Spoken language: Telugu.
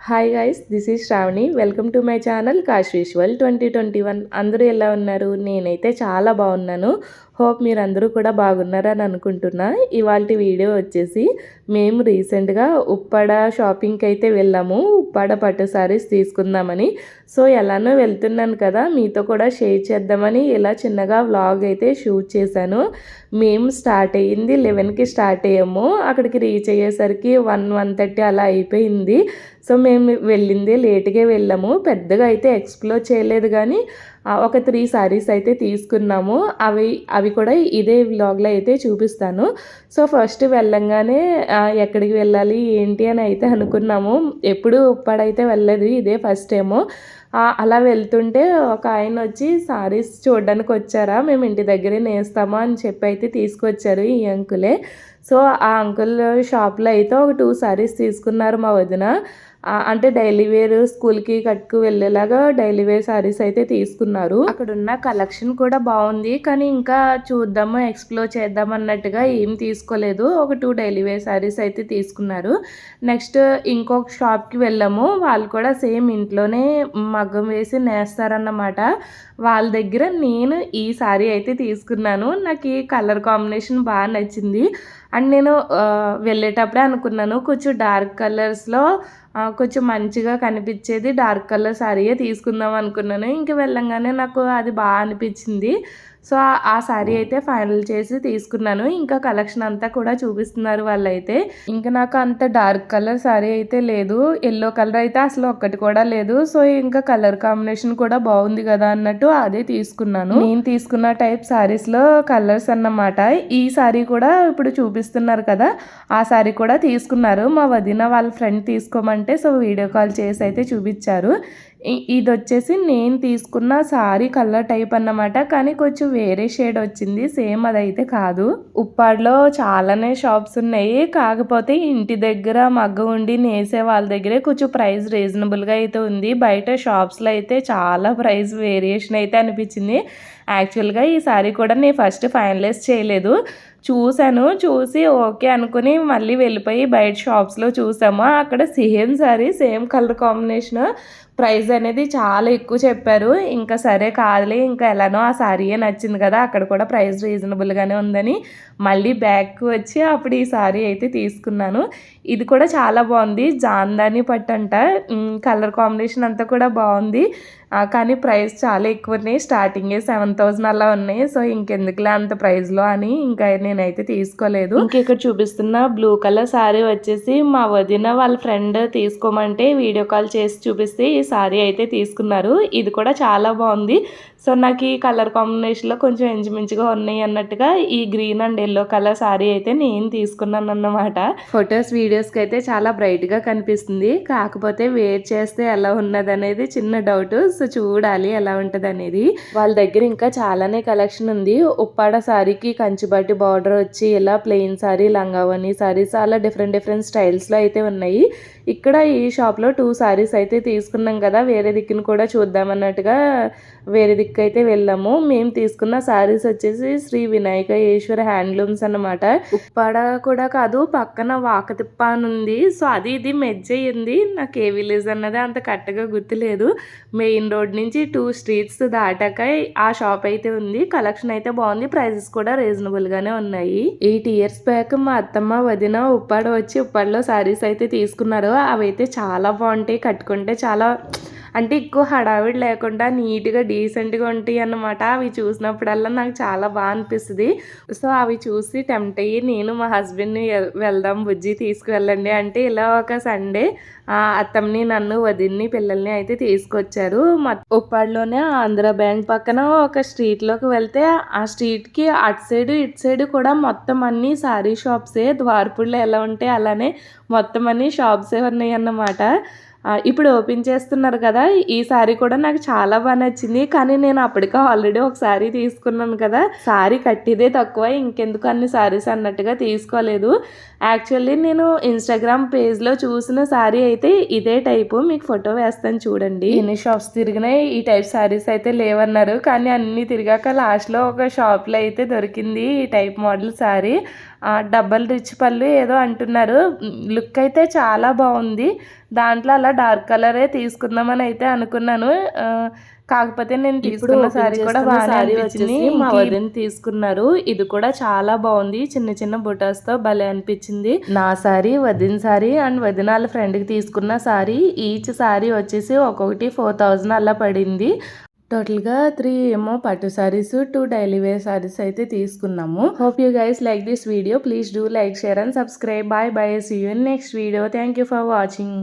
Hi guys, this is Shravani. Welcome to my channel కాష్ విజువల్ 2021. అందరూ ఎలా ఉన్నారు? నేనైతే చాలా బాగున్నాను. హోప్ మీరందరూ కూడా బాగున్నారని అనుకుంటున్నా. ఇవాల్టి వీడియో వచ్చేసి మేము రీసెంట్గా ఉప్పాడ షాపింగ్కి అయితే వెళ్ళాము. ఉప్పాడ పట్టు సారీస్ తీసుకుందామని. సో ఎలానో వెళ్తున్నాను కదా, మీతో కూడా షేర్ చేద్దామని ఇలా చిన్నగా వ్లాగ్ అయితే షూట్ చేశాను. మేము స్టార్ట్ అయ్యింది 11కి స్టార్ట్ అయ్యాము. అక్కడికి రీచ్ అయ్యేసరికి 1:30 అలా అయిపోయింది. సో మేము వెళ్ళిందే లేట్గా వెళ్ళాము. పెద్దగా అయితే ఎక్స్ప్లోర్ చేయలేదు, కానీ ఒక 3 సారీస్ అయితే తీసుకున్నాము. అవి కూడా ఇదే వ్లాగ్లో అయితే చూపిస్తాను. సో ఫస్ట్ వెళ్ళంగానే ఎక్కడికి వెళ్ళాలి ఏంటి అని అయితే అనుకున్నాము. ఎప్పుడు ఉప్పాడైతే వెళ్ళలేదు, ఇదే ఫస్ట్ టైము. అలా వెళ్తుంటే ఒక ఆయన వచ్చి సారీస్ చూడడానికి వచ్చారా, మేము ఇంటి దగ్గరే నేస్తామా అని చెప్పి అయితే తీసుకొచ్చారు ఈ అంకులే. సో ఆ అంకుల్ షాప్లో అయితే ఒక 2 సారీస్ తీసుకున్నారు మా వదిన. అంటే డైలీ వేర్ స్కూల్కి కట్టుకు వెళ్ళేలాగా డైలీ వేర్ సారీస్ అయితే తీసుకున్నారు. అక్కడ ఉన్న కలెక్షన్ కూడా బాగుంది, కానీ ఇంకా చూద్దాము ఎక్స్ప్లోర్ చేద్దాం అన్నట్టుగా ఏం తీసుకోలేదు. ఒక 2 డైలీ వేర్ సారీస్ అయితే తీసుకున్నారు. నెక్స్ట్ ఇంకొక షాప్కి వెళ్ళాము. వాళ్ళు కూడా సేమ్ ఇంట్లోనే మగ్గం వేసి నేస్తారన్నమాట. వాళ్ళ దగ్గర నేను ఈ సారీ అయితే తీసుకున్నాను. నాకు ఈ కలర్ కాంబినేషన్ బాగా నచ్చింది. అండ్ నేను వెళ్ళేటప్పుడే అనుకున్నాను కొంచెం డార్క్ కలర్స్లో కొంచెం మంచిగా కనిపించేది డార్క్ కలర్ సారీయే తీసుకుందాం అనుకున్నాను. ఇంక వెళ్ళంగానే నాకు అది బాగా అనిపించింది. సో ఆ సారీ అయితే ఫైనల్ చేసి తీసుకున్నాను. ఇంకా కలెక్షన్ అంతా కూడా చూపిస్తున్నారు వాళ్ళైతే. ఇంకా నాకు అంత డార్క్ కలర్ సారీ అయితే లేదు, ఎల్లో కలర్ అయితే అసలు ఒక్కటి కూడా లేదు. సో ఇంకా కలర్ కాంబినేషన్ కూడా బాగుంది కదా అన్నట్టు అదే తీసుకున్నాను. నేను తీసుకున్న టైప్ సారీస్లో కలర్స్ అన్నమాట. ఈ సారీ కూడా ఇప్పుడు చూపిస్తున్నారు కదా, ఆ సారీ కూడా తీసుకున్నారు. మా వదిన వాళ్ళ ఫ్రెండ్ తీసుకోమంటే సో వీడియో కాల్ చేసి అయితే చూపించారు. ఇది వచ్చేసి నేను తీసుకున్న సారీ కలర్ టైప్ అన్నమాట, కానీ కొంచెం వేరే షేడ్ వచ్చింది. సేమ్ అదైతే కాదు. ఉప్పాడలో చాలానే షాప్స్ ఉన్నాయి, కాకపోతే ఇంటి దగ్గర మగ్గ ఉండి నేసే వాళ్ళ దగ్గరే కొంచెం ప్రైస్ రీజనబుల్గా అయితే ఉంది. బయట షాప్స్లో అయితే చాలా ప్రైస్ వేరియేషన్ అయితే అనిపించింది. యాక్చువల్గా ఈ సారీ కూడా నేను ఫస్ట్ ఫైనలైజ్ చేయలేదు, చూశాను. చూసి ఓకే అనుకుని మళ్ళీ వెళ్ళిపోయి బయట షాప్స్లో చూసాము. అక్కడ same sorry same colour combination, price అనేది చాలా ఎక్కువ చెప్పారు. ఇంకా సరే కాదులే, ఇంకా ఎలానో ఆ సారీయే నచ్చింది కదా, అక్కడ కూడా ప్రైస్ రీజనబుల్గానే ఉందని మళ్ళీ బ్యాక్ వచ్చి అప్పుడు ఈ సారీ అయితే తీసుకున్నాను. ఇది కూడా చాలా బాగుంది, జాందాని పట్టు అంట. కలర్ కాంబినేషన్ అంతా కూడా బాగుంది, కానీ ప్రైస్ చాలా ఎక్కువ ఉన్నాయి. స్టార్టింగే 7,000 అలా ఉన్నాయి. సో ఇంకెందుకులే అంత ప్రైస్లో అని ఇంకా నేనైతే తీసుకోలేదు. ఇంక ఇక్కడ చూపిస్తున్న బ్లూ కలర్ సారీ వచ్చేసి మా వదిన వాళ్ళ ఫ్రెండ్ తీసుకోమంటే వీడియో కాల్ చేసి చూపిస్తే ఈ సారీ అయితే తీసుకున్నారు. ఇది కూడా చాలా బాగుంది. సో నాకు ఈ కలర్ కాంబినేషన్లో కొంచెం ఇంచుమించుగా ఉన్నాయి అన్నట్టుగా ఈ green and yellow colour sorry అయితే నేను తీసుకున్నాను అన్నమాట. ఫొటోస్ వీడియోస్కి అయితే చాలా బ్రైట్గా కనిపిస్తుంది, కాకపోతే వేర్ చేస్తే ఎలా ఉన్నది అనేది చిన్న డౌట్. సో చూడాలి ఎలా ఉంటుంది అనేది. వాళ్ళ దగ్గర ఇంకా చాలానే కలెక్షన్ ఉంది. ఉప్పాడ సారీకి కంచిబాటి బార్డర్ వచ్చి ఇలా ప్లెయిన్ సారీ, లంగావని సారీస్ అలా డిఫరెంట్ స్టైల్స్లో అయితే ఉన్నాయి. ఇక్కడ ఈ షాప్లో 2 సారీస్ అయితే తీసుకున్నాం కదా, వేరే దిక్కును కూడా చూద్దామన్నట్టుగా వేరే దిక్కు అయితే వెళ్ళాము. మేము తీసుకున్న సారీస్ వచ్చేసి శ్రీ వినాయకేశ్వర హ్యాండ్లూమ్స్ అన్నమాట. ఉప్పాడ కూడా కాదు, పక్కన వాకతిప్ప అని ఉంది. సో అది ఇది మెర్జ్ అయ్యింది. నాకు ఏ విలేజ్ అన్నది అంత కరెక్ట్గా గుర్తులేదు. మెయిన్ రోడ్ నుంచి 2 స్ట్రీట్స్ దాటాక ఆ షాప్ అయితే ఉంది. కలెక్షన్ అయితే బాగుంది, ప్రైజెస్ కూడా రీజనబుల్గానే ఉన్నాయి. 8 ఇయర్స్ బ్యాక్ మా అత్తమ్మ వదిన ఉప్పాడ వచ్చి ఉప్పాడలో సారీస్ అయితే తీసుకున్నారు. అవైతే చాలా బాగుంటాయి, కట్టుకుంటే చాలా అంటే ఎక్కువ హడావిడి లేకుండా నీట్గా డీసెంట్గా ఉంటాయి అన్నమాట. అవి చూసినప్పుడల్లా నాకు చాలా బాగా అనిపిస్తుంది. సో అవి చూసి టెంప్ట్ అయ్యి నేను మా హస్బెండ్ని వెళ్దాం బుజ్జి తీసుకువెళ్ళండి అంటే ఇలా ఒక సండే అత్తమ్మని, నన్ను, వదిన్ని, పిల్లల్ని అయితే తీసుకొచ్చారు. ఉప్పాడలోనే ఆంధ్ర బ్యాంక్ పక్కన ఒక స్ట్రీట్లోకి వెళ్తే ఆ స్ట్రీట్కి అటు సైడ్ ఇటు సైడ్ కూడా మొత్తం అన్ని సారీ షాప్సే. ద్వారపుల్లో ఎలా ఉంటాయి అలానే మొత్తం అన్ని షాప్సే ఉన్నాయి అన్నమాట. ఇప్పుడు ఓపెన్ చేస్తున్నారు కదా, ఈ సారీ కూడా నాకు చాలా బాగా నచ్చింది. కానీ నేను అప్పటికే ఆల్రెడీ ఒక సారీ తీసుకున్నాను కదా, సారీ కట్టిదే తక్కువ, ఇంకెందుకు అన్ని సారీస్ అన్నట్టుగా తీసుకోలేదు. యాక్చువల్లీ నేను ఇన్స్టాగ్రామ్ పేజ్లో చూసిన సారీ అయితే ఇదే టైపు, మీకు ఫోటో వేస్తాను చూడండి. ఎన్ని షాప్స్ తిరిగినాయి ఈ టైప్ సారీస్ అయితే లేవన్నారు, కానీ అన్ని తిరిగాక లాస్ట్లో ఒక షాప్లో అయితే దొరికింది ఈ type model sorry. Double rich పళ్ళు ఏదో అంటున్నారు. లుక్ అయితే చాలా బాగుంది. దాంట్లో అలా డార్క్ కలరే తీసుకుందామని అయితే అనుకున్నాను. కాకపోతే నేను తీసుకున్న సారీ కూడా బాగానే అనిపించింది. మా వదిన తీసుకున్నారు. ఇది కూడా చాలా బాగుంది. చిన్న చిన్న బుటాస్తో భలే అనిపించింది. నా సారీ, వదిన సారీ అండ్ వదినాల ఫ్రెండ్కి తీసుకున్న సారీ, ఈచ్ సారీ వచ్చేసి ఒక్కొక్కటి 4000 అలా పడింది. టోటల్గా 3 ఏమో పట్టు సారీస్, 2 డైలీ వేర్ సారీస్ అయితే తీసుకున్నాము. Hope you guys like this video. Please do like, share and subscribe. Bye bye. See you in next video. Thank you for watching.